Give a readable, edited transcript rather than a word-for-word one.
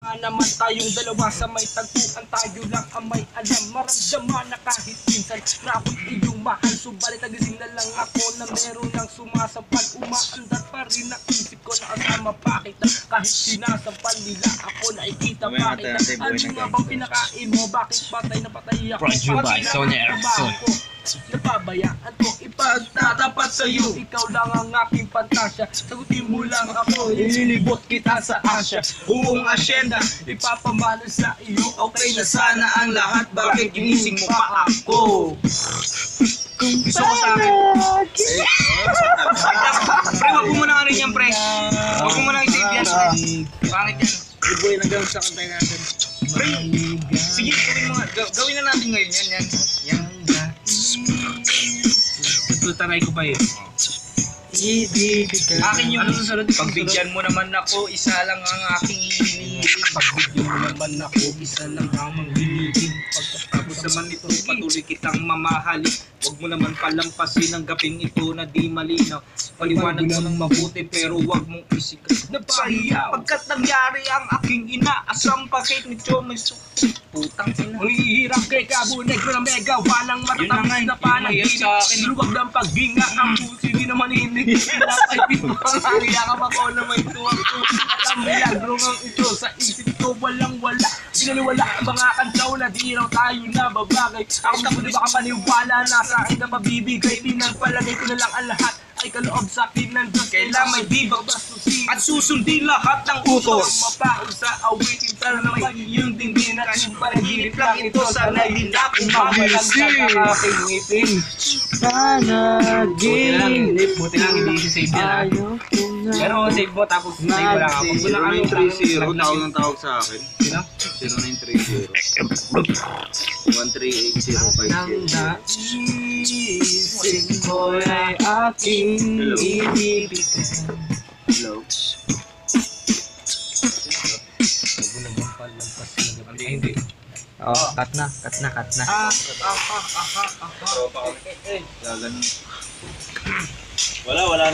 nga naman tayong dalawa sa may tagpuan. Tayo lang ang may alam. Maramdaman na kahit minsan na ako'y iyong mahal. Subalit nagising na lang ako na meron ng sumasampal. Umaandar pa rin ang isip ko na kasama pa kita. Kahit sinasampal nila ako nakikita pa kita. Ano nga bang pinakain mo? Bakit patay na patay ako? Pag trabaho ko, napabayaan ko ipagtatapat sa'yo. Ikaw lang ang aking pantasya. Sagutin mo lang ako, ililibot kita sa Asya. Buong asyenda, ipapamana sa iyo. Okay na sana ang lahat, bakit ginising mo pa ako? Gusto ko sa akin. Pre, wag mo muna nga rin yan, pre. Wag mo muna i-save yan. Pangit yan. Iboy lang gawin sa kantay natin. Pre, sige, gawin na natin ngayon yan. Yan. Taray ko pa eh. Akin yung susunod. Pagbigyan mo naman ako, isa lang ang aking hinihiling. Pagbigyan mo naman ako, isa lang ang hinihiling. Pagkatapos naman ito, patuloy kitang mamahali. Huwag mo naman palampasin ang gaping ito na di malinaw. Paliwanag mo ng mabuti pero huwag mong isikat na pahiya. Pagkat nangyari ang aking inaasam pakit nito may sukti. Putang ina. Hirap kay Cabo Negro na mega. Walang matatapos na panaginip. Luwag ng paghinga ang pusi di naman hinig. Ay pinapang yakap ako na may tuwang ko. At ang milagro ngang ito sa isip ko walang wala. Binaliwala ang mga kantaw na di raw tayo nababagay. Ako na kung di baka paniwala na sa akin na mabibigay. Pinagpalagay ko na lang ang lahat ay kaloob sa akin ng Diyos. Kailan may bibang bastusin at susundin lahat ng utos. Mapaon sa awitin para na may iyong tingin at yung panaginip lang ito. Sana'y hindi ako mawalang aking ngipin. Panaginip. Buti lang hindi isi-save yan ha. Pero save mo tapos save mo lang ako. 0930 tawag ng tawag sa akin. Sino? 0930 13805. Isip ko ay aking ibibigay. Hello. Hindi. Oh, cut na. Wala na.